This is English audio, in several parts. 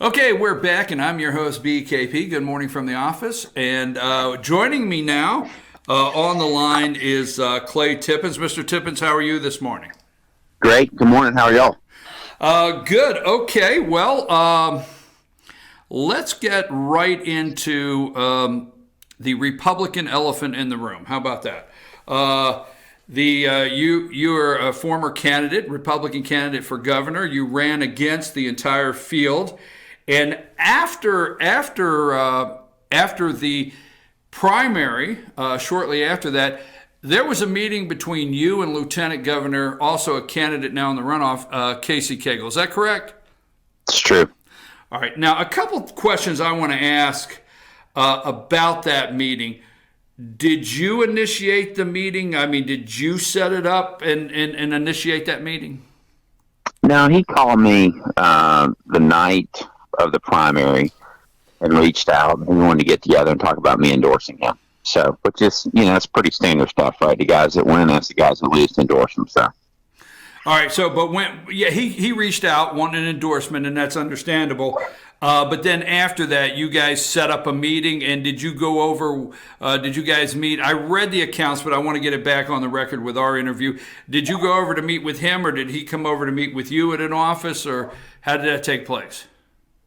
Okay, we're back, and I'm your host, BKP. Good morning from the office. And joining me now on the line is Clay Tippins. Mr. Tippins, how are you this morning? Great. Good morning. How are y'all? Good. Okay, well, let's get right into the Republican elephant in the room. How about that? You are a former candidate, Republican candidate for governor. You ran against the entire field. And after the primary, shortly after that, there was a meeting between you and Lieutenant Governor, also a candidate now in the runoff, Casey Cagle. Is that correct? It's true. All right. Now, a couple of questions I want to ask about that meeting. Did you initiate the meeting? I mean, did you set it up and initiate that meeting? No, he called me the night of the primary and reached out. And we wanted to get together and talk about me endorsing him. So, which is, it's pretty standard stuff, right? The guys that win, that's the guys that lose to endorse him. So, all right. So, but he reached out, wanted an endorsement, and that's understandable. But then after that, you guys set up a meeting, and did you go over? Did you guys meet? I read the accounts, but I want to get it back on the record with our interview. Did you go over to meet with him, or did he come over to meet with you at an office, or how did that take place?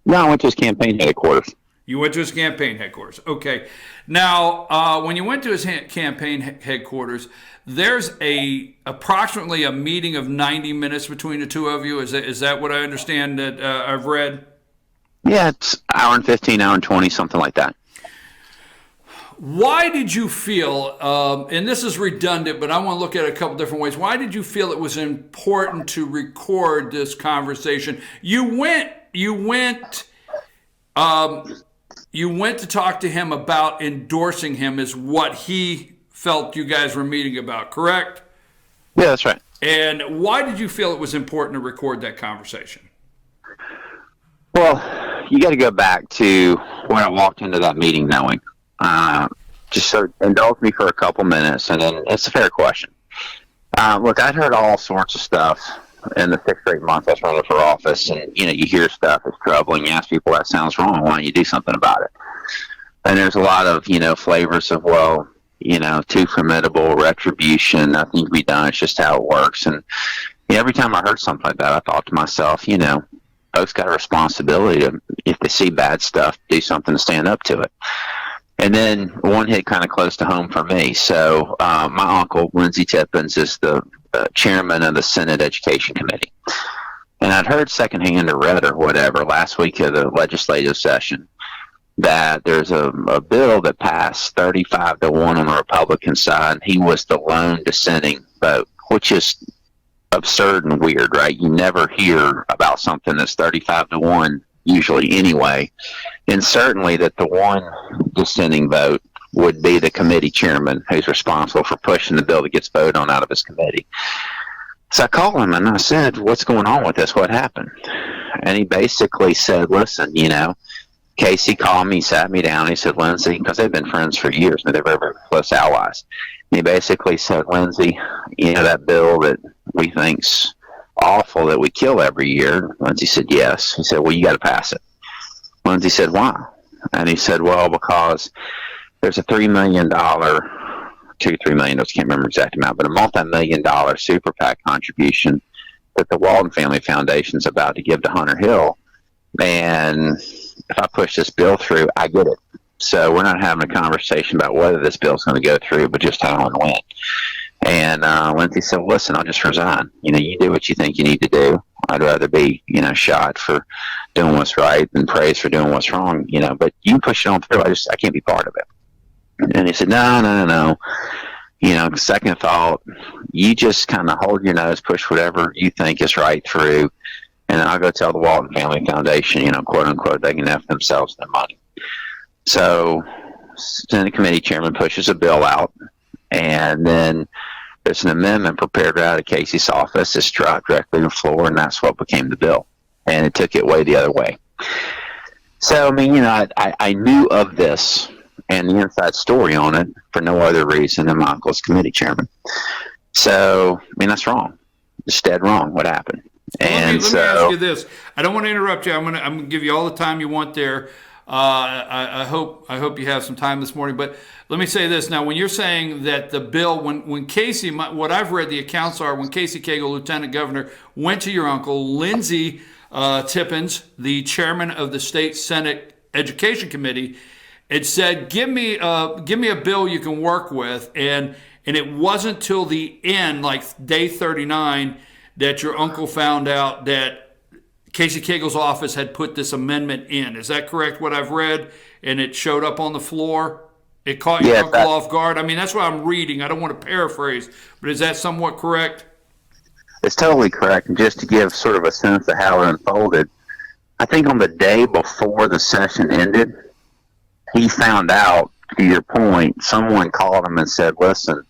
No, I went to his campaign headquarters. You went to his campaign headquarters. Okay. Now, when you went to his campaign headquarters, there's approximately a meeting of 90 minutes between the two of you. Is that what I understand that I've read? Yeah, it's hour and 15, hour and 20, something like that. Why did you feel, and this is redundant, but I want to look at it a couple different ways. Why did you feel it was important to record this conversation? You went to talk to him about endorsing him, is what he felt you guys were meeting about, correct? Yeah, that's right. And why did you feel it was important to record that conversation? Well, you got to go back to when I walked into that meeting knowing. Just sort of indulge me for a couple minutes, and then it's a fair question. Look, I'd heard all sorts of stuff in the 6 or 8 months I was running for office, and you hear stuff that's troubling. You ask people, that sounds wrong. Why don't you do something about it? And there's a lot of flavors of, well, too formidable, retribution, nothing to be done. It's just how it works. And every time I heard something like that, I thought to myself, folks got a responsibility to, if they see bad stuff, do something to stand up to it. And then one hit kind of close to home for me. So my uncle, Clay Tippins, is the chairman of the Senate Education Committee. And I'd heard secondhand or read or whatever last week of the legislative session that there's a bill that passed 35-1 on the Republican side. He was the lone dissenting vote, which is absurd and weird, right? You never hear about something that's 35-1 usually anyway. And certainly that the one dissenting vote would be the committee chairman who's responsible for pushing the bill that gets voted on out of his committee. So I called him and I said, what's going on with this? What happened? And he basically said, listen, Casey called me, sat me down. He said, Lindsay, because they've been friends for years, and they're very, very close allies. And he basically said, Lindsay, that bill that we think's awful that we kill every year. Lindsay said, yes. He said, well, you got to pass it. Lindsay said, why? And he said, well, because there's a $3 million, $3 million, I can't remember exact amount, but a multi-million-dollar super PAC contribution that the Walton Family Foundation is about to give to Hunter Hill. And if I push this bill through, I get it. So we're not having a conversation about whether this bill is going to go through, but just how and when. And Lindsay said, well, listen, I'll just resign. You do what you think you need to do. I'd rather be, shot for doing what's right than praised for doing what's wrong, but you can push it on through. I can't be part of it. And he said, no. Second thought, you just kind of hold your nose, push whatever you think is right through, and I'll go tell the Walton Family Foundation, quote unquote, they can F themselves their money. So Senate Committee Chairman pushes a bill out, and then there's an amendment prepared out of Casey's office. It's dropped directly on the floor, and that's what became the bill. And it took it way the other way. So, I knew of this and the inside story on it for no other reason than my uncle's committee chairman. So, that's wrong. It's dead wrong what happened. Let me ask you this. I don't want to interrupt you. I'm gonna give you all the time you want there. I hope you have some time this morning. But let me say this now: when you're saying that the bill, when Casey, what I've read the accounts are, when Casey Cagle, Lieutenant Governor, went to your uncle Lindsey Tippins, the chairman of the state Senate Education Committee, it said, "Give me a bill you can work with," and it wasn't till the end, like day 39, that your uncle found out that Casey Cagle's office had put this amendment in. Is that correct, what I've read? And it showed up on the floor? It caught your uncle off guard? I mean, that's what I'm reading. I don't want to paraphrase, but is that somewhat correct? It's totally correct. And just to give sort of a sense of how it unfolded, I think on the day before the session ended, he found out, to your point, someone called him and said, listen,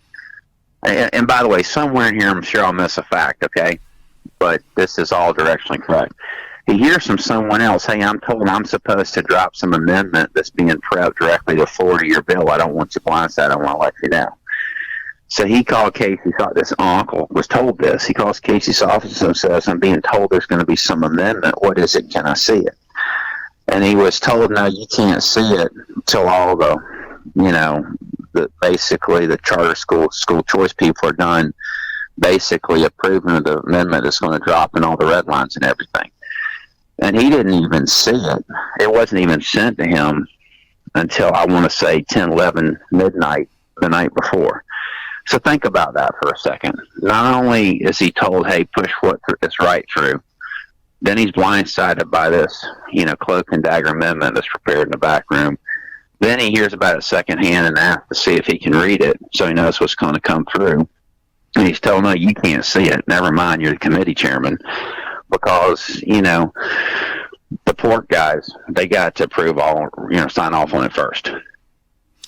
and by the way, somewhere in here, I'm sure I'll miss a fact, okay? But this is all directionally correct. He hears from someone else, hey, I'm told I'm supposed to drop some amendment that's being prepped directly to forward your bill. I don't want you blindsided. I want to let you know. So he called Casey's, this uncle was told this. He calls Casey's office and says, I'm being told there's going to be some amendment. What is it? Can I see it? And he was told, no, you can't see it until all the, basically the charter school choice people are done basically approving of the amendment that's going to drop in all the red lines and everything. And he didn't even see it. It wasn't even sent to him until, I want to say, 10, 11 midnight the night before. So think about that for a second. Not only is he told, hey, push what is right through, then he's blindsided by this, cloak and dagger amendment that's prepared in the back room. Then he hears about it secondhand and asks to see if he can read it so he knows what's going to come through. And he's told, no, you can't see it. Never mind, you're the committee chairman. Because, the pork guys, they got to approve sign off on it first.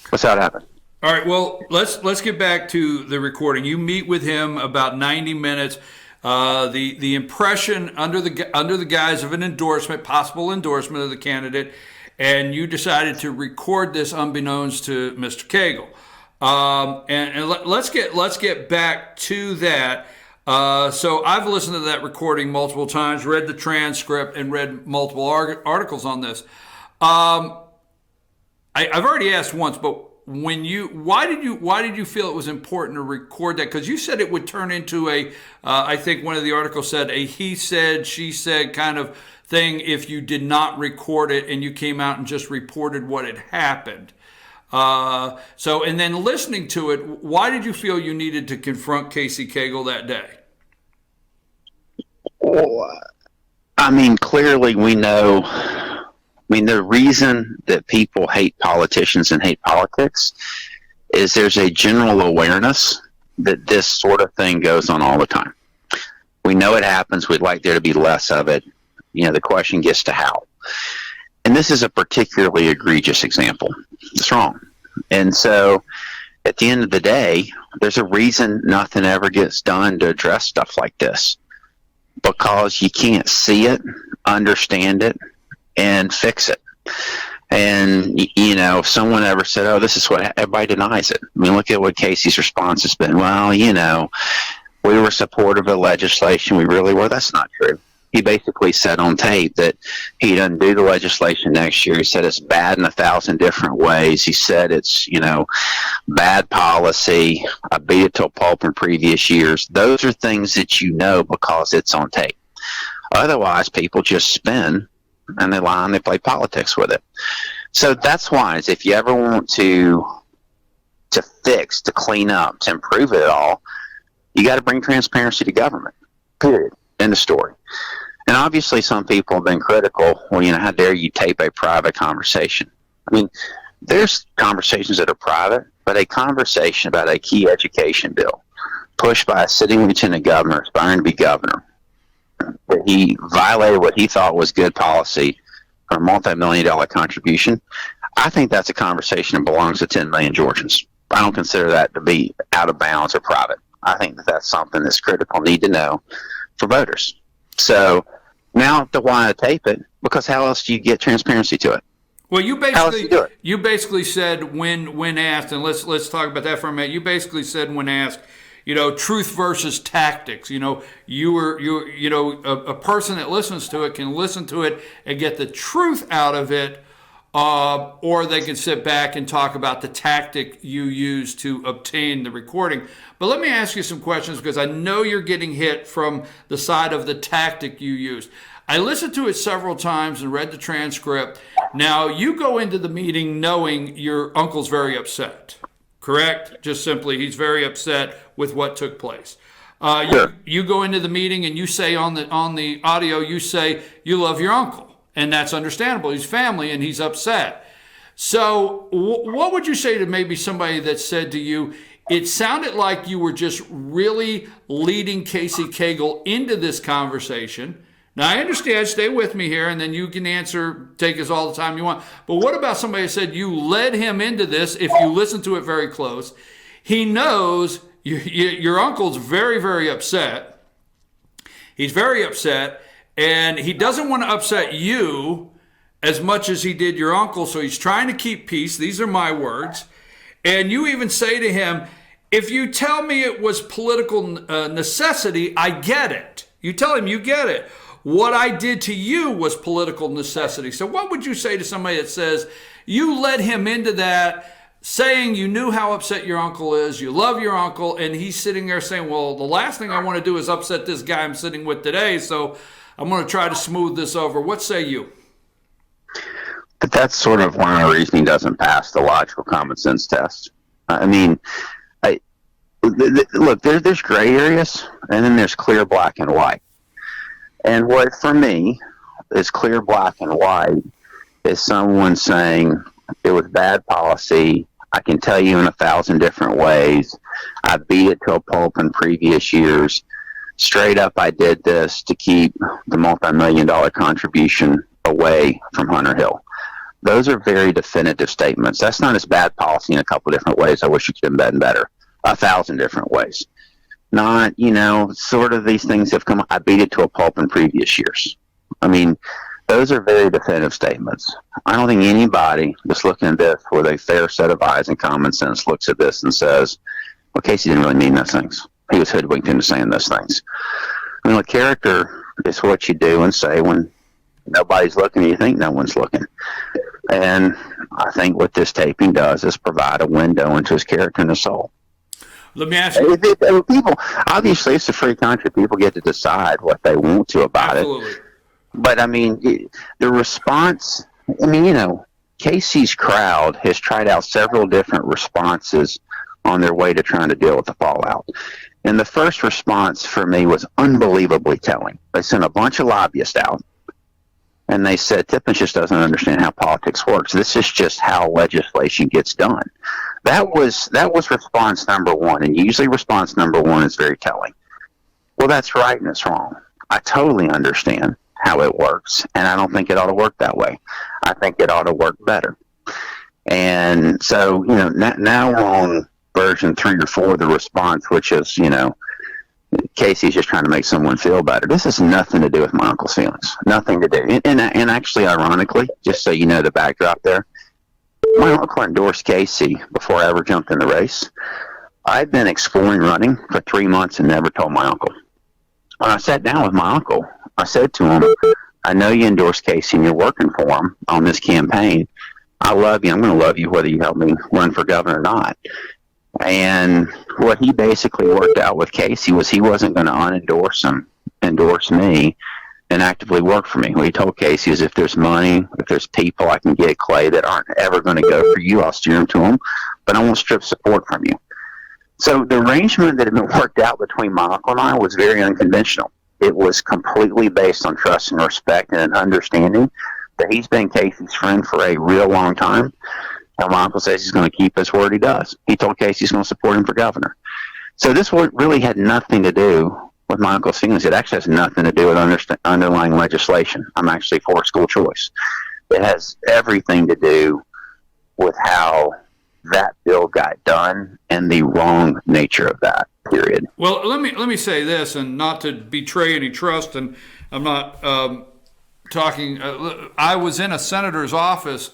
What's that happen? All right, well, let's get back to the recording. You meet with him about 90 minutes. The impression under the guise of an endorsement, possible endorsement of the candidate, and you decided to record this unbeknownst to Mr. Cagle. And let's get back to that. So I've listened to that recording multiple times, read the transcript, and read multiple articles on this. I've already asked once, but why did you feel it was important to record that? Because you said it would turn into I think one of the articles said a he said, she said kind of thing if you did not record it and you came out and just reported what had happened. And then listening to it, why did you feel you needed to confront Casey Cagle that day? Well, clearly we know, the reason that people hate politicians and hate politics is there's a general awareness that this sort of thing goes on all the time. We know it happens. We'd like there to be less of it. The question gets to how. And this is a particularly egregious example. It's wrong. And so at the end of the day, there's a reason nothing ever gets done to address stuff like this, because you can't see it, understand it, and fix it. And, if someone ever said, oh, this is what everybody denies it. Look at what Casey's response has been. Well, we were supportive of legislation. We really were. That's not true. He basically said on tape that he'd undo the legislation next year. He said it's bad in 1,000 different ways. He said it's, bad policy. I beat it to a pulp in previous years. Those are things that because it's on tape. Otherwise, people just spin and they lie and they play politics with it. So that's why, if you ever want to fix, to clean up, to improve it all, you got to bring transparency to government, period. End of story. And obviously some people have been critical. Well, how dare you tape a private conversation? There's conversations that are private, but a conversation about a key education bill pushed by a sitting lieutenant governor aspiring to be governor, that he violated what he thought was good policy for a multi-million-dollar contribution, I think that's a conversation that belongs to 10 million Georgians. I don't consider that to be out of bounds or private. I think that that's something that's critical, need to know for voters. So now to want to tape it, because how else do you get transparency to it? Well, you basically said when asked, and let's talk about that for a minute. You basically said when asked, truth versus tactics. A person that listens to it can listen to it and get the truth out of it, or they can sit back and talk about the tactic you use to obtain the recording. But let me ask you some questions, because I know you're getting hit from the side of the tactic you used. I listened to it several times and read the transcript. Now, you go into the meeting knowing your uncle's very upset, correct? Just simply, he's very upset with what took place. Sure. You go into the meeting and you say on the audio, you say you love your uncle, and that's understandable. He's family and he's upset. So what would you say to maybe somebody that said to you, it sounded like you were just really leading Casey Cagle into this conversation? Now, I understand, stay with me here, and then you can answer, take us all the time you want. But what about somebody who said you led him into this? If you listen to it very close, he knows your uncle's very, very upset. He's very upset, and he doesn't want to upset you as much as he did your uncle, so he's trying to keep peace. These are my words. And you even say to him, if you tell me it was political necessity, I get it. You tell him you get it. What I did to you was political necessity. So what would you say to somebody that says you led him into that, saying you knew how upset your uncle is, you love your uncle, and he's sitting there saying, well, the last thing I want to do is upset this guy I'm sitting with today, so I'm going to try to smooth this over. What say you? But that's sort of one of the reasons he doesn't pass the logical common sense test. Look, there's gray areas, and then there's clear black and white. And what, for me, is clear black and white is someone saying it was bad policy. I can tell you in 1,000 different ways. I beat it to a pulp in previous years. Straight up, I did this to keep the multi-million-dollar contribution away from Hunter Hill. Those are very definitive statements. That's not as bad policy in a couple different ways. I wish you could have been better. 1,000 different ways. Not, sort of these things have come, I beat it to a pulp in previous years. I mean, those are very definitive statements. I don't think anybody that's looking at this with a fair set of eyes and common sense looks at this and says, well, Casey didn't really mean those things. He was hoodwinked into saying those things. I mean, character is what you do and say when nobody's looking and you think no one's looking. And I think what this taping does is provide a window into his character and his soul. Let me ask you. People, obviously, it's a free country. People get to decide what they want to about Absolutely. it. But, the response, Casey's crowd has tried out several different responses on their way to trying to deal with the fallout. And the first response for me was unbelievably telling. They sent a bunch of lobbyists out, and they said, Tippins just doesn't understand how politics works. This is just how legislation gets done. That was response number one, and usually response number one is very telling. Well, that's right and it's wrong. I totally understand how it works, and I don't think it ought to work that way. I think it ought to work better. And so, now we're on version 3 or 4 of the response, which is, Casey's just trying to make someone feel better. This has nothing to do with my uncle's feelings. Nothing to do. And actually, ironically, just so you know the backdrop there, my uncle endorsed Casey before I ever jumped in the race. I'd been exploring running for 3 months and never told my uncle. When I sat down with my uncle, I said to him, I know you endorsed Casey and you're working for him on this campaign. I love you. I'm going to love you whether you help me run for governor or not. And what he basically worked out with Casey was he wasn't going to endorse me, and actively work for me. What he told Casey is if there's money, if there's people I can get, Clay, that aren't ever going to go for you, I'll steer them to them, but I won't strip support from you. So the arrangement that had been worked out between my uncle and I was very unconventional. It was completely based on trust and respect and an understanding that he's been Casey's friend for a real long time. And my uncle says he's going to keep his word. He does. He told Casey he's going to support him for governor. So this really had nothing to do with my uncle's feelings. It actually has nothing to do with underlying legislation. I'm actually for school choice. It has everything to do with how that bill got done and the wrong nature of that, period. Well, let me say this, and not to betray any trust, and I'm not talking. I was in a senator's office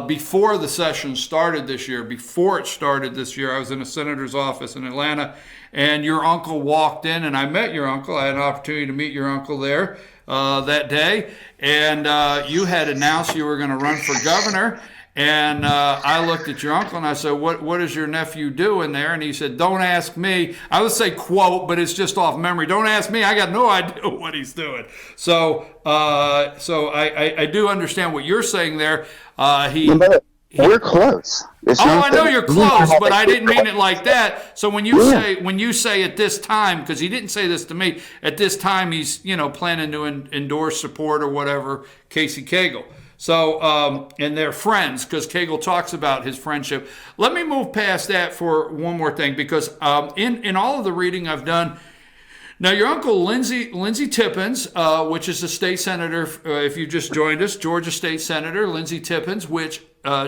before the session started this year. Before it started this year, I was in a senator's office in Atlanta, and your uncle walked in, and I met your uncle. I had an opportunity to meet your uncle there that day, and you had announced you were going to run for governor. And I looked at your uncle and I said, what is your nephew doing there? And he said, don't ask me. I would say quote, but it's just off memory. Don't ask me. I got no idea what he's doing. So I do understand what you're saying there. We're close. I know you're close, but I didn't mean it like that. So when you say at this time, because he didn't say this to me, at this time he's planning to endorse, support, or whatever Casey Cagle. So, and they're friends, because Cagle talks about his friendship. Let me move past that for one more thing, because in all of the reading I've done, now your uncle Lindsey Tippins, which is a state senator, if you just joined us, Georgia State Senator Lindsey Tippins, which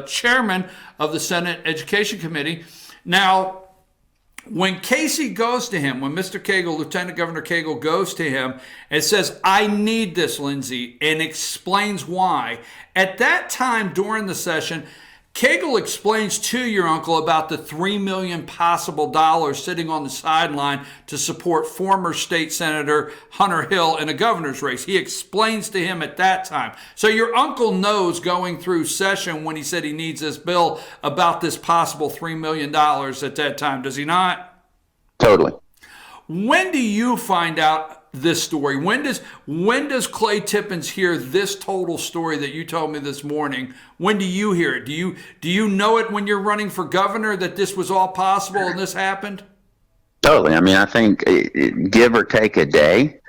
chairman of the Senate Education Committee. Now, when Casey goes to him, when Mr. Cagle, Lieutenant Governor Cagle goes to him and says, I need this, Lindsey, and explains why, at that time during the session, Cagle explains to your uncle about the $3 million possible dollars sitting on the sideline to support former state senator Hunter Hill in a governor's race. He explains to him at that time. So your uncle knows going through session when he said he needs this bill about this possible $3 million at that time. Does he not? Totally. When do you find out this story? When does Clay Tippins hear this total story that you told me this morning? When do you hear it? Do you know it when you're running for governor that this was all possible and this happened? Totally. I mean, I think give or take a day.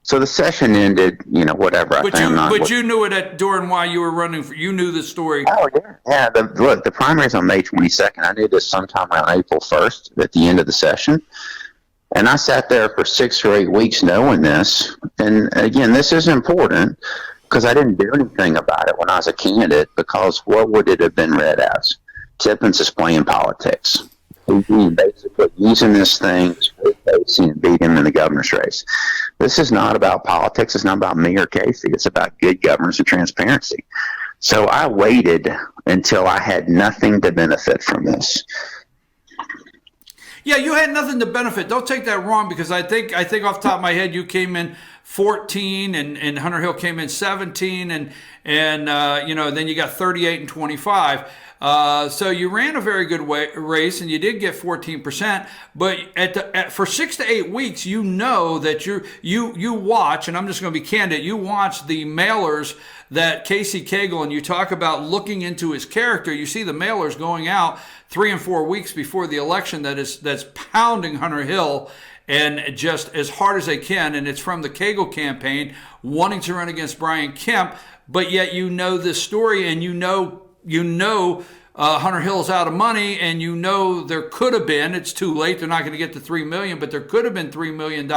So the session ended, whatever. But you knew it during while you were running. You knew the story. Oh yeah. The primary's on May 22nd. I knew this sometime around April 1st at the end of the session. And I sat there for 6 or 8 weeks knowing this. And again, this is important because I didn't do anything about it when I was a candidate, because what would it have been read as? Tippins is playing politics. He's basically using this thing to beat him in the governor's race. This is not about politics. It's not about me or Casey. It's about good governance and transparency. So I waited until I had nothing to benefit from this. Yeah, you had nothing to benefit. Don't take that wrong, because I think off the top of my head you came in 14 and Hunter Hill came in 17 and then you got 38 and 25. So you ran a very good race and you did get 14%. But for 6 to 8 weeks, that you watch, and I'm just going to be candid, you watch the mailers that Casey Cagle, and you talk about looking into his character. You see the mailers going out 3 and 4 weeks before the election that's pounding Hunter Hill and just as hard as they can, and it's from the Cagle campaign wanting to run against Brian Kemp, but yet this story, and Hunter Hill's out of money, and there could have been, it's too late, they're not going to get the $3 million, but there could have been $3 million,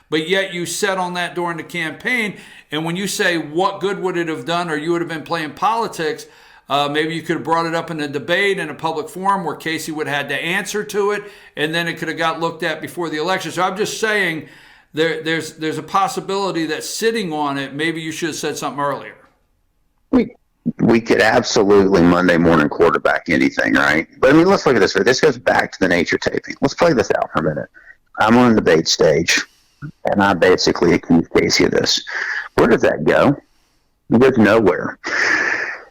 but yet you set on that during the campaign. And when you say what good would it have done, or you would have been playing politics, maybe you could have brought it up in a debate in a public forum where Casey would have had to answer to it, and then it could have got looked at before the election. So I'm just saying there's a possibility that sitting on it, maybe you should have said something earlier. We could absolutely Monday morning quarterback anything, right? But I mean, let's look at this. This goes back to the nature taping. Let's play this out for a minute. I'm on the debate stage, and I basically accuse Casey of this. Where does that go? It goes nowhere.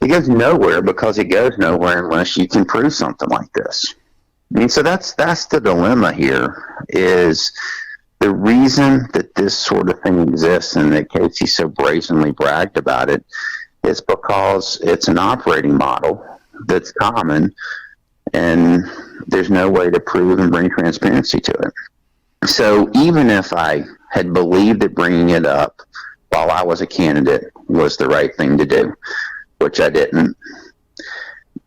It goes nowhere because it goes nowhere unless you can prove something like this. I mean, so that's the dilemma here, is the reason that this sort of thing exists and that Casey so brazenly bragged about it is because it's an operating model that's common, and there's no way to prove and bring transparency to it. So even if I had believed that bringing it up while I was a candidate was the right thing to do, which I didn't,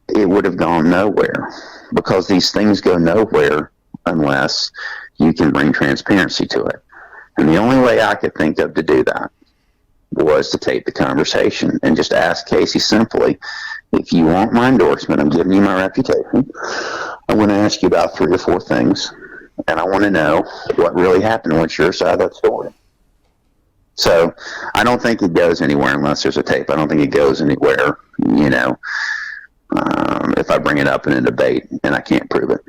it would have gone nowhere, because these things go nowhere unless you can bring transparency to it. And the only way I could think of to do that was to tape the conversation and just ask Casey simply, if you want my endorsement, I'm giving you my reputation, I'm going to ask you about 3 or 4 things, and I want to know what really happened. What's your side of that story? So I don't think it goes anywhere unless there's a tape. I don't think it goes anywhere, if I bring it up in a debate and I can't prove it.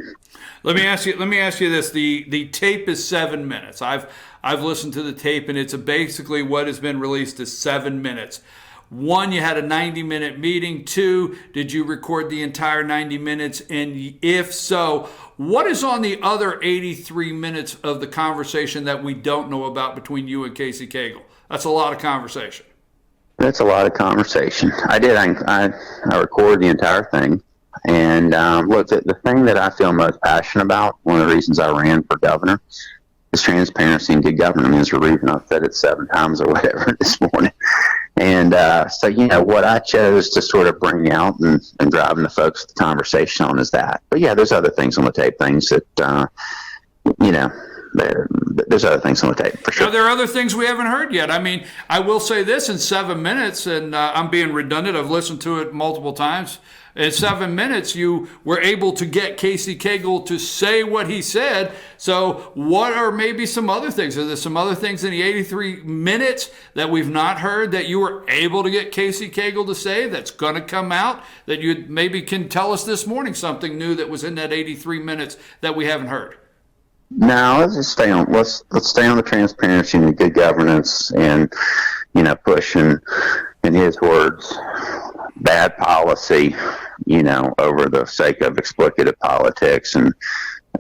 Let me ask you this: the tape is 7 minutes. I've listened to the tape, and it's basically what has been released is 7 minutes. One, you had a 90-minute meeting. Two, did you record the entire 90 minutes? And if so, what is on the other 83 minutes of the conversation that we don't know about between you and Casey Cagle? That's a lot of conversation. That's a lot of conversation. I did. I recorded the entire thing. And look, the thing that I feel most passionate about, one of the reasons I ran for governor, is transparency and good government. I mean, there's a reason I've said it 7 times or whatever this morning. And so, what I chose to sort of bring out and drive the folks with the conversation on is that. But yeah, there's other things on the tape, things that, there's other things on the tape for sure. Are there other things we haven't heard yet? I mean, I will say this in 7 minutes, and I'm being redundant. I've listened to it multiple times. In 7 minutes, you were able to get Casey Cagle to say what he said. So what are maybe some other things? Are there some other things in the 83 minutes that we've not heard that you were able to get Casey Cagle to say that's going to come out that you maybe can tell us this morning, something new that was in that 83 minutes that we haven't heard? No, let's just stay on. Let's stay on the transparency and the good governance, and push in his words, bad policy, over the sake of exploitative politics and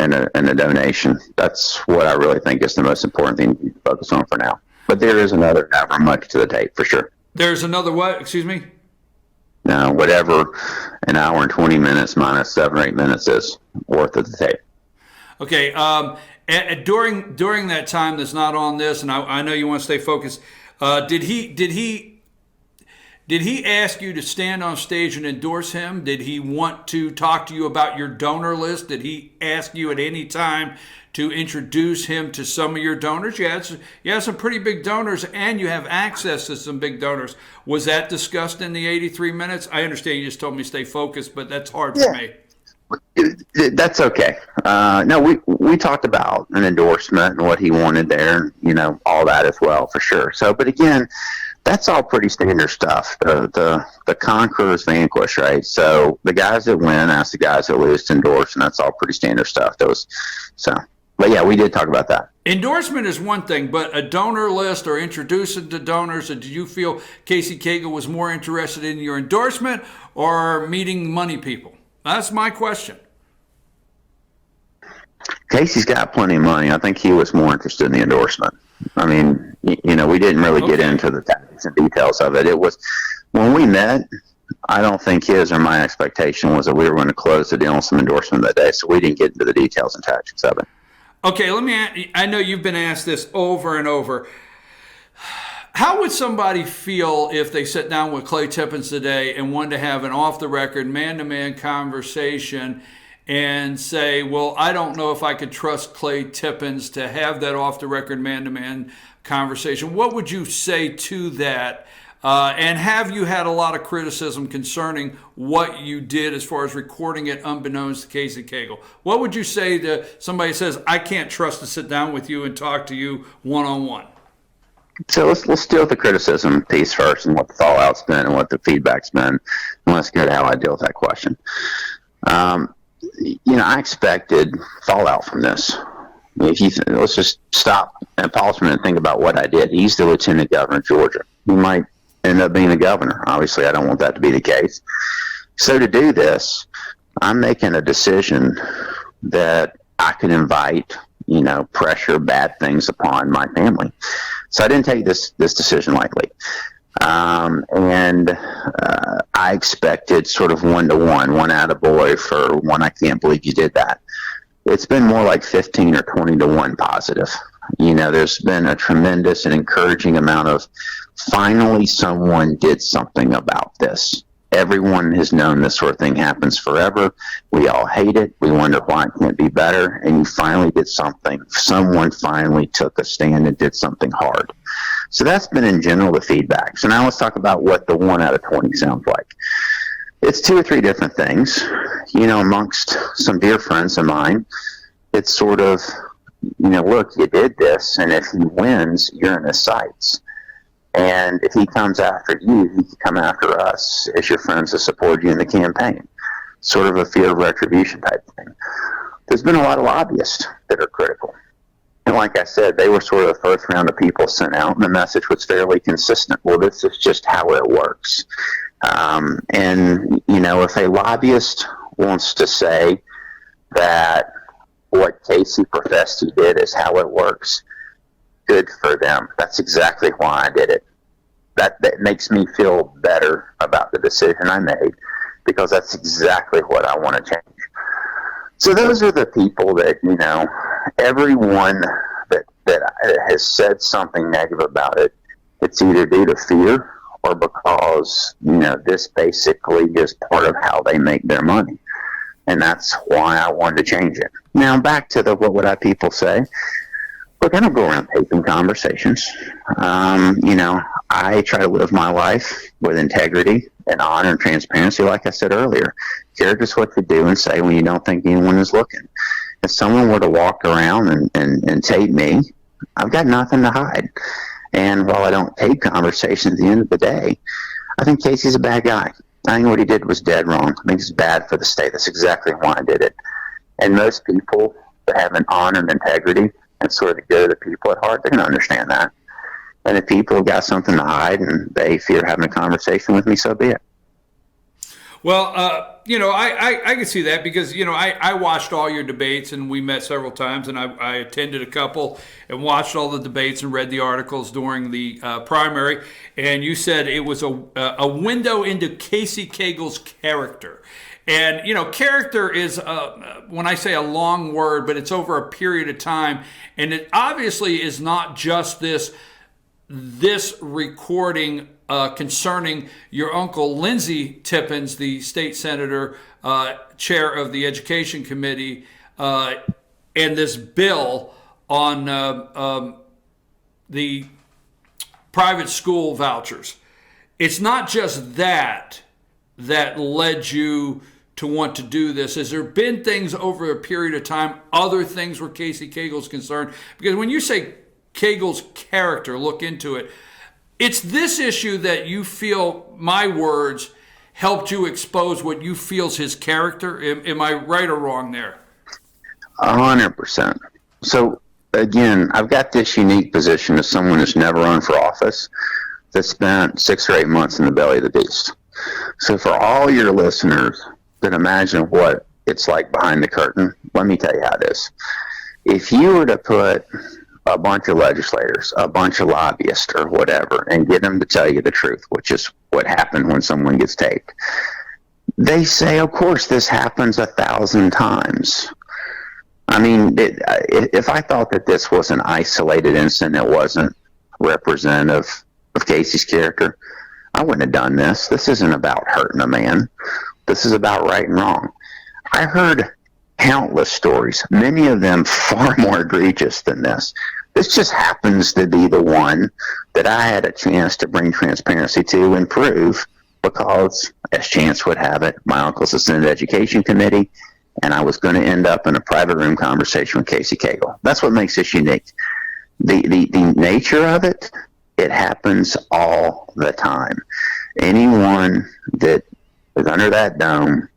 a donation. That's what I really think is the most important thing to focus on for now. But there is another however much to the tape for sure. There's another what? Excuse me? No, whatever an hour and 20 minutes minus 7 or 8 minutes is worth of the tape. Okay. During that time that's not on this, and I know you want to stay focused. Did he ask you to stand on stage and endorse him? Did he want to talk to you about your donor list? Did he ask you at any time to introduce him to some of your donors? You had some pretty big donors, and you have access to some big donors. Was that discussed in the 83 minutes? I understand you just told me to stay focused, but that's hard for me. That's okay. No, we talked about an endorsement and what he wanted there, all that as well for sure. So, but again, that's all pretty standard stuff. The conquerors vanquish, right? So the guys that win ask the guys that lose to endorse, and that's all pretty standard stuff. But yeah, we did talk about that. Endorsement is one thing, but a donor list or introducing to donors, did you feel Casey Cagle was more interested in your endorsement or meeting money people? That's my question. Casey's got plenty of money. I think he was more interested in the endorsement. I mean, we didn't really get into the tactics and details of it. It was, when we met, I don't think his or my expectation was that we were going to close the deal on some endorsement that day, so we didn't get into the details and tactics of it. Okay, I know you've been asked this over and over. How would somebody feel if they sat down with Clay Tippins today and wanted to have an off-the-record, man-to-man conversation and say, well, I don't know if I could trust Clay Tippins to have that off-the-record, man-to-man conversation? What would you say to that? And have you had a lot of criticism concerning what you did as far as recording it unbeknownst to Casey Cagle? What would you say to somebody who says, I can't trust to sit down with you and talk to you one-on-one? So let's deal with the criticism piece first and what the fallout's been and what the feedback's been. And let's get to how I deal with that question. I expected fallout from this. Let's just stop and pause for a minute and think about what I did. He's the lieutenant governor of Georgia. He might end up being the governor. Obviously, I don't want that to be the case. So to do this, I'm making a decision that I could invite, pressure, bad things upon my family. So I didn't take this decision lightly. I expected sort of 1-to-1, one attaboy for one, I can't believe you did that. It's been more like 15 or 20-to-1 positive. There's been a tremendous and encouraging amount of finally someone did something about this. Everyone has known this sort of thing happens forever. We all hate it. We wonder why it can't be better. And you finally did something. Someone finally took a stand and did something hard. So that's been in general the feedback. So now let's talk about what the 1 out of 20 sounds like. It's 2 or 3 different things. Amongst some dear friends of mine, it's sort of, look, you did this, and if he wins, you're in his sights. And if he comes after you, he can come after us as your friends that support you in the campaign. sort of a fear of retribution type thing. There's been a lot of lobbyists that are critical. And like I said, they were sort of the first round of people sent out, and the message was fairly consistent. Well, this is just how it works. And, you know, if a lobbyist wants to say that what Casey professed he did is how it works, good for them. That's exactly why I did it. That makes me feel better about the decision I made, because that's exactly what I want to change. So those are the people that, you know, everyone that has said something negative about it, it's either due to fear or because, you know, this basically is part of how they make their money. And that's why I wanted to change it. Now, back to the what would I people say. Look, I don't go around taping conversations. You know, I try to live my life with integrity and honor and transparency, like I said earlier. Character's what you do and say when you don't think anyone is looking. If someone were to walk around and tape me, I've got nothing to hide. And while I don't tape conversations at the end of the day, I think Casey's a bad guy. I think what he did was dead wrong. I think it's bad for the state. That's exactly why I did it. And most people that have an honor and integrity and sort of the good of the people at heart, they're going to understand that. And if people have got something to hide and they fear having a conversation with me, so be it. Well, you know, I can see that because, you know, I watched all your debates and we met several times, and I attended a couple and watched all the debates and read the articles during the primary. And you said it was a window into Casey Cagle's character. And, you know, character is, when I say a long word, but it's over a period of time. And it obviously is not just this recording concerning your uncle Lindsey Tippins, the state senator, chair of the Education Committee, and this bill on the private school vouchers. It's not just that led you to want to do this. Has there been things over a period of time, other things where Casey Cagle's concerned? Because when you say Cagle's character, look into it, it's this issue that you feel, my words, helped you expose what you feel is his character. Am I right or wrong there? 100%. So, again, I've got this unique position as someone who's never run for office that spent 6 or 8 months in the belly of the beast. So for all your listeners that imagine what it's like behind the curtain, let me tell you how it is. If you were to put a bunch of legislators, a bunch of lobbyists or whatever, and get them to tell you the truth, which is what happened when someone gets taped, they say, of course, this happens 1,000 times. I mean, if I thought that this was an isolated incident that wasn't representative of Casey's character, I wouldn't have done this. This isn't about hurting a man. This is about right and wrong. I heard countless stories, many of them far more egregious than this. This just happens to be the one that I had a chance to bring transparency to and prove because, as chance would have it, my uncle's a Senate Education Committee, and I was going to end up in a private room conversation with Casey Cagle. That's what makes this unique. The nature of it, it happens all the time. Anyone that is under that dome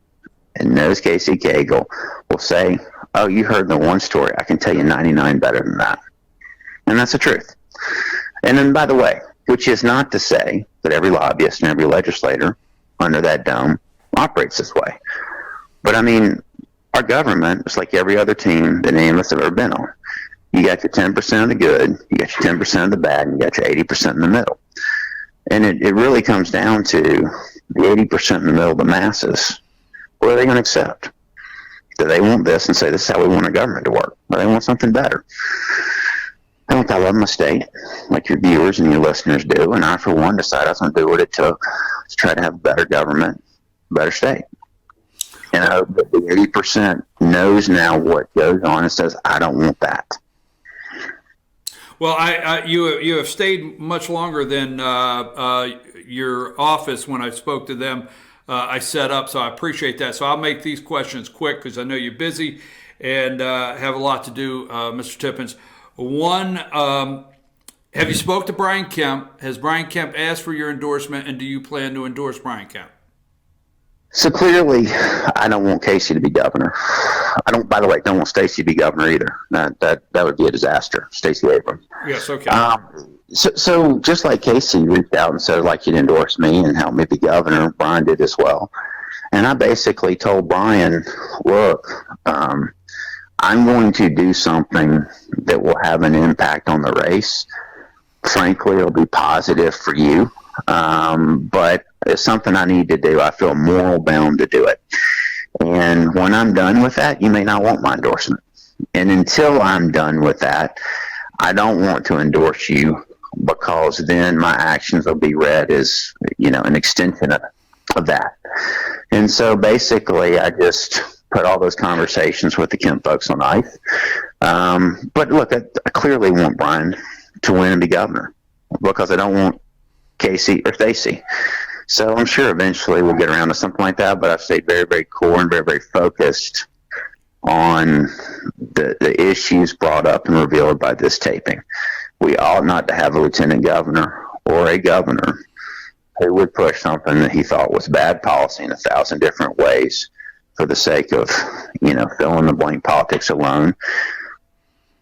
and knows Casey Cagle will say, oh, you heard the one story. I can tell you 99 better than that. And that's the truth. And then, by the way, which is not to say that every lobbyist and every legislator under that dome operates this way. But, I mean, our government is like every other team that any of us have ever been on. You got your 10% of the good, you got your 10% of the bad, and you got your 80% in the middle. And it really comes down to the 80% in the middle, the masses. What are they going to accept? Do they want this and say, this is how we want our government to work? Or they want something better? I love my state, like your viewers and your listeners do, and I, for one, decided I was going to do what it took to try to have a better government, better state. And I hope that the 80% knows now what goes on and says, I don't want that. Well, you have stayed much longer than your office when I spoke to them. I set up, so I appreciate that. So I'll make these questions quick because I know you're busy and have a lot to do, Mr. Tippins. One, have you spoke to Brian Kemp? Has Brian Kemp asked for your endorsement, and do you plan to endorse Brian Kemp? So clearly, I don't want Casey to be governor. I don't. By the way, don't want Stacey to be governor either. That would be a disaster. Stacey Abrams. Yes. Okay. So just like Casey reached out and said, like, you'd endorse me and help me be governor, Brian did as well. And I basically told Brian, look, I'm going to do something that will have an impact on the race. Frankly, it'll be positive for you. But it's something I need to do. I feel moral bound to do it. And when I'm done with that, you may not want my endorsement. And until I'm done with that, I don't want to endorse you, because then my actions will be read as, an extension of that. And so basically, I just put all those conversations with the Kemp folks on ice. But look, I clearly want Brian to win and be governor, because I don't want Casey or Stacey. So I'm sure eventually we'll get around to something like that, but I've stayed very, very core and very, very focused on the issues brought up and revealed by this taping. We ought not to have a lieutenant governor or a governor who would push something that he thought was bad policy in 1,000 different ways for the sake of, fill in the blank politics alone,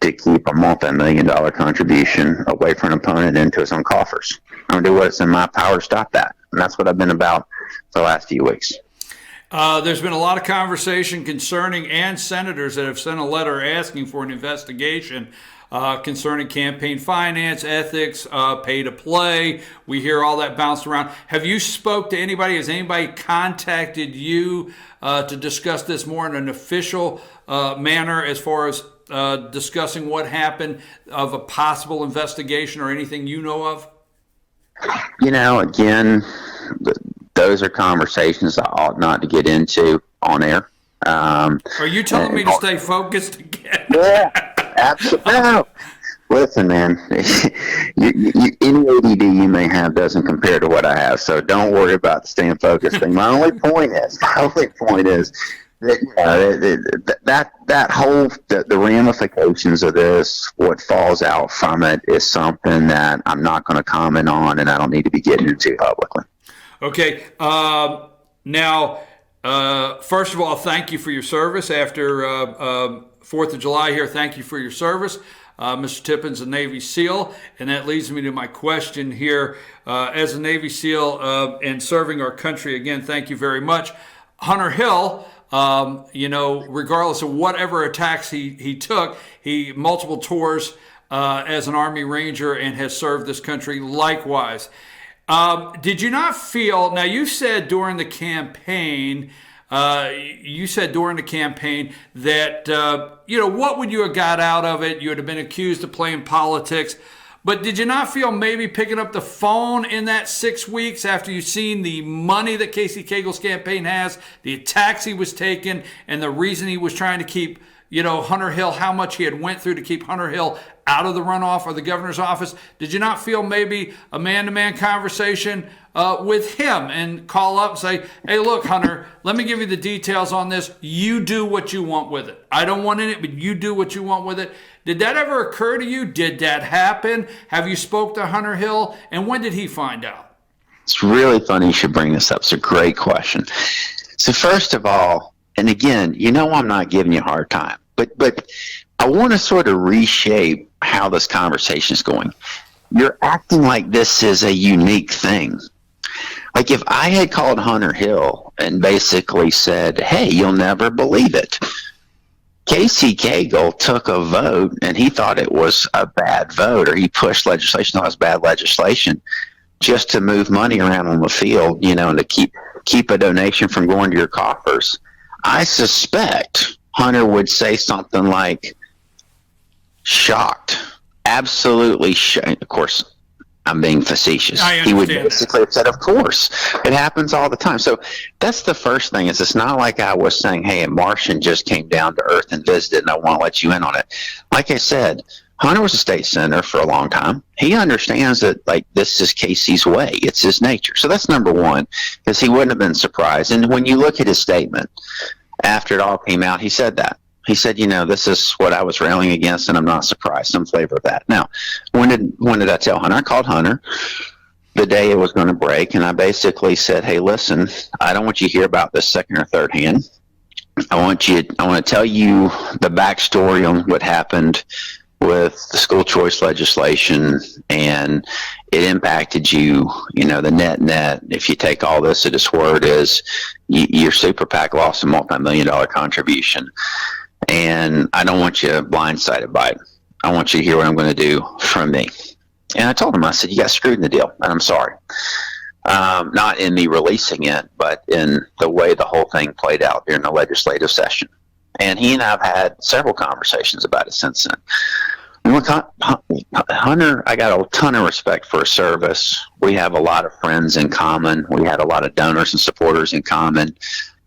to keep a multi-million-dollar contribution away from an opponent into his own coffers. I'm going to do what's in my power to stop that. And that's what I've been about for the last few weeks. There's been a lot of conversation concerning, and senators that have sent a letter asking for an investigation concerning campaign finance, ethics, pay to play. We hear all that bounced around. Have you spoke to anybody? Has anybody contacted you to discuss this more in an official manner, as far as discussing what happened, of a possible investigation or anything you know of? Again, those are conversations I ought not to get into on air. Are you telling me to stay focused again? Yeah, absolutely. No. Listen, man, any ADD you may have doesn't compare to what I have, so don't worry about the staying focused thing. My only point is that whole the ramifications of this, what falls out from it, is something that I'm not going to comment on, and I don't need to be getting into publicly. Okay. Now, first of all, thank you for your service after 4th of July here. Thank you for your service. Mr. Tippins, a Navy SEAL, and that leads me to my question here. As a Navy SEAL and serving our country, again, thank you very much. Hunter Hill, regardless of whatever attacks he took, he multiple tours as an Army Ranger and has served this country likewise. Did you not feel, now you said during the campaign, that, what would you have got out of it? You would have been accused of playing politics. But did you not feel maybe picking up the phone in that 6 weeks after you've seen the money that Casey Cagle's campaign has, the attacks he was taking, and the reason he was trying to keep, Hunter Hill, how much he had went through to keep Hunter Hill out of the runoff or the governor's office? Did you not feel maybe a man-to-man conversation with him and call up and say, hey, look, Hunter, let me give you the details on this. You do what you want with it. I don't want in it, but you do what you want with it. Did that ever occur to you? Did that happen? Have you spoke to Hunter Hill? And when did he find out? It's really funny you should bring this up. It's a great question. So first of all, and again, I'm not giving you a hard time, but I want to sort of reshape how this conversation is going. You're acting like this is a unique thing. Like if I had called Hunter Hill and basically said, hey, you'll never believe it, Casey Cagle took a vote and he thought it was a bad vote, or he pushed legislation that was bad legislation just to move money around on the field, and to keep a donation from going to your coffers. I suspect Hunter would say something like, shocked, absolutely shocked. Of course, I'm being facetious. He would basically have said, of course, it happens all the time. So that's the first thing, is it's not like I was saying, hey, a Martian just came down to Earth and visited and I want to let you in on it. Like I said, Hunter was a state senator for a long time. He understands that, this is Casey's way. It's his nature. So that's number one, because he wouldn't have been surprised. And when you look at his statement, after it all came out, he said that. He said, this is what I was railing against, and I'm not surprised. Some flavor of that. Now, when did I tell Hunter? I called Hunter, the day it was going to break, and I basically said, "Hey, listen, I don't want you to hear about this second or third hand. I want to tell you the backstory on what happened with the school choice legislation, and it impacted you. You know, the net. If you take all this at its word, is your super PAC lost a multi-million-dollar contribution, and I don't want you blindsided by it. I want you to hear what I'm going to do from me." And I told him, I said, "You got screwed in the deal, and I'm sorry." Not in me releasing it, but in the way the whole thing played out during the legislative session. And he and I have had several conversations about it since then. And look, Hunter, I got a ton of respect for his service. We have a lot of friends in common. We had a lot of donors and supporters in common,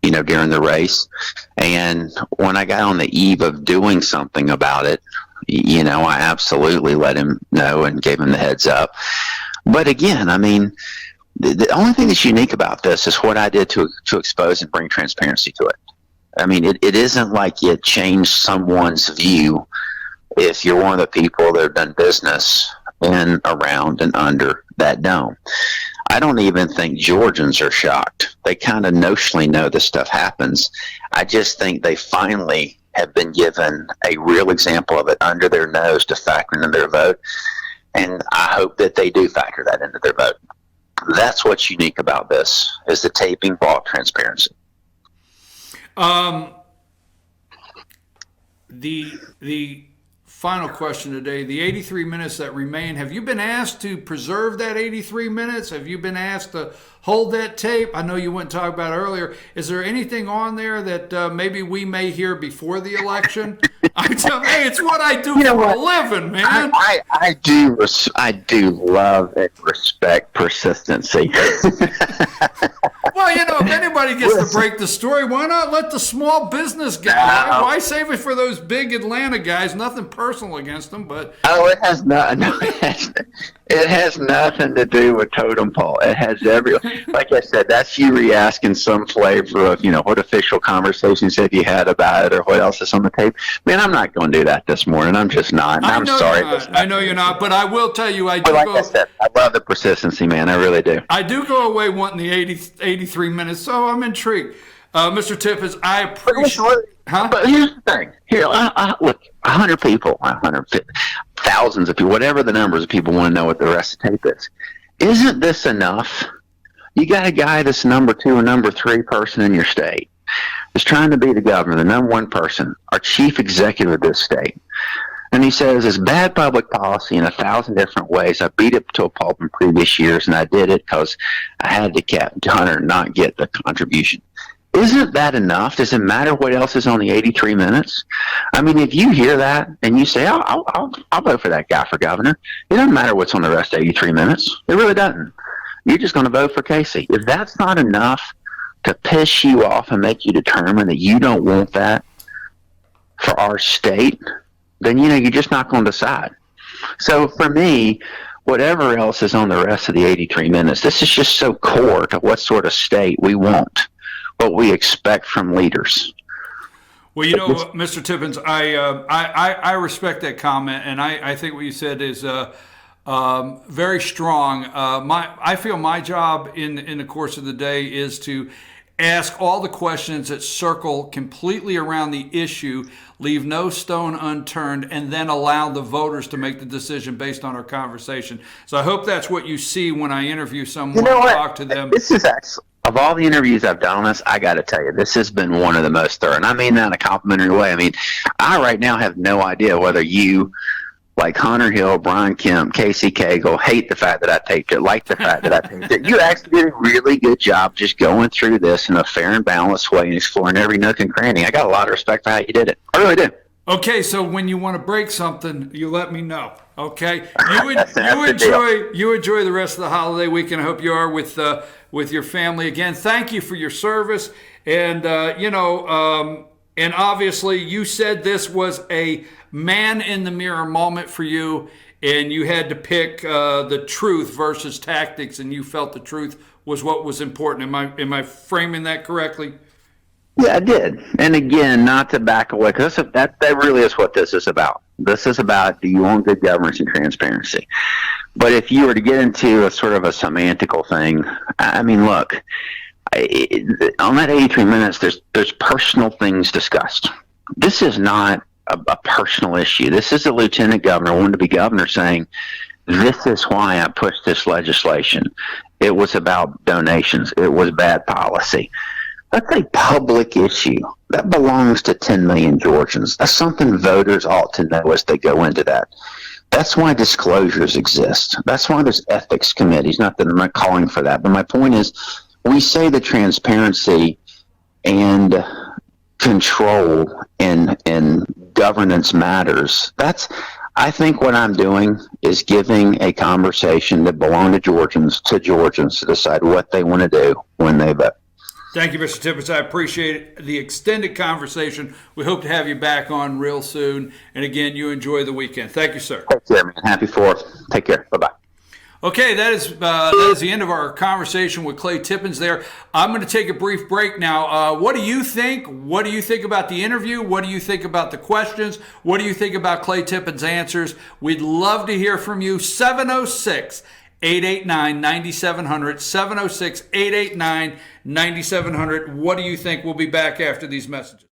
you know, during the race. And when I got on the eve of doing something about it, you know, I absolutely let him know and gave him the heads up. But again, I mean, the only thing that's unique about this is what I did to expose and bring transparency to it. I mean, it isn't like it changed someone's view if you're one of the people that have done business in, around, and under that dome. I don't even think Georgians are shocked. They kind of notionally know this stuff happens. I just think they finally have been given a real example of it under their nose to factor into their vote. And I hope that they do factor that into their vote. That's what's unique about this, is the taping brought transparency. The final question today, the 83 minutes that remain, have you been asked to preserve that 83 minutes? Have you been asked to hold that tape? I know you wouldn't talk about it earlier. Is there anything on there that maybe we may hear before the election? Hey, it's what I do for a living, man. I do love and respect persistency. Well, you know, if anybody gets to break the story, why not let the small business guy? Why save it for those big Atlanta guys? Nothing personal against them, but it has it has nothing to do with totem pole. It has like I said, that's you re-asking some flavor of, you know, what official conversations have you had about it or what else is on the tape. Man, I'm not going to do that this morning. I'm just not. I'm sorry. I know you're not, but I will tell you, I said, I love the persistency, man. I really do. I do go away wanting the 83 minutes, so I'm intrigued. Mr. Tippins, I appreciate. But here's the thing. Here, look, 100 people, 150, thousands of people, whatever the numbers of people want to know what the rest of the tape is. Isn't this enough? You got a guy that's number 2 or number 3 person in your state, is trying to be the governor, the number 1 person, our chief executive of this state. And he says, it's bad public policy in 1,000 different ways. I beat it to a pulp in previous years, and I did it because I had to cap Hunter not get the contribution. Isn't that enough? Does it matter what else is on the 83 minutes? I mean, if you hear that and you say, I'll vote for that guy for governor, it doesn't matter what's on the rest of 83 minutes. It really doesn't. You're just going to vote for Casey. If that's not enough to piss you off and make you determine that you don't want that for our state, then, you know, you're just not going to decide. So for me, whatever else is on the rest of the 83 minutes, this is just so core to what sort of state we want, what we expect from leaders. Well, you know, Mr. Tippins, I respect that comment, and I think what you said is very strong. I feel my job in the course of the day is to ask all the questions that circle completely around the issue, leave no stone unturned, and then allow the voters to make the decision based on our conversation. So I hope that's what you see when I interview someone, you know what? Talk to them. This is actually, of all the interviews I've done on this, I got to tell you, this has been one of the most thorough. And I mean that in a complimentary way. I mean, I right now have no idea whether you, like Hunter Hill, Brian Kemp, Casey Cagle, hate the fact that I taped it, like the fact that I taped it. You actually did a really good job just going through this in a fair and balanced way and exploring every nook and cranny. I got a lot of respect for how you did it. I really do. Okay, so when you want to break something, you let me know. Okay, you enjoy the rest of the holiday weekend. I hope you are with your family. Again, thank you for your service, and and obviously you said this was a man in the mirror moment for you, and you had to pick the truth versus tactics, and you felt the truth was what was important. Am I framing that correctly? Yeah, I did. And again, not to back away, because that really is what this is about. This is about, do you want good governance and transparency? But if you were to get into a sort of a semantical thing, I mean, look, on that 83 minutes, there's personal things discussed. This is not a personal issue. This is a lieutenant governor, wanted to be governor, saying, this is why I pushed this legislation. It was about donations. It was bad policy. That's a public issue. That belongs to 10 million Georgians. That's something voters ought to know as they go into that. That's why disclosures exist. That's why there's ethics committees. Not that I'm not calling for that, but my point is, we say the transparency and control and governance matters. I think what I'm doing is giving a conversation that belongs to Georgians to decide what they want to do when they vote. Thank you, Mr. Tippins. I appreciate the extended conversation. We hope to have you back on real soon. And again, you enjoy the weekend. Thank you, sir. Take care, man. Happy 4th. Take care. Bye-bye. Okay, that is the end of our conversation with Clay Tippins there. I'm going to take a brief break now. What do you think? What do you think about the interview? What do you think about the questions? What do you think about Clay Tippins' answers? We'd love to hear from you. 706-889-9700, 706-889-9700. What do you think? We'll be back after these messages.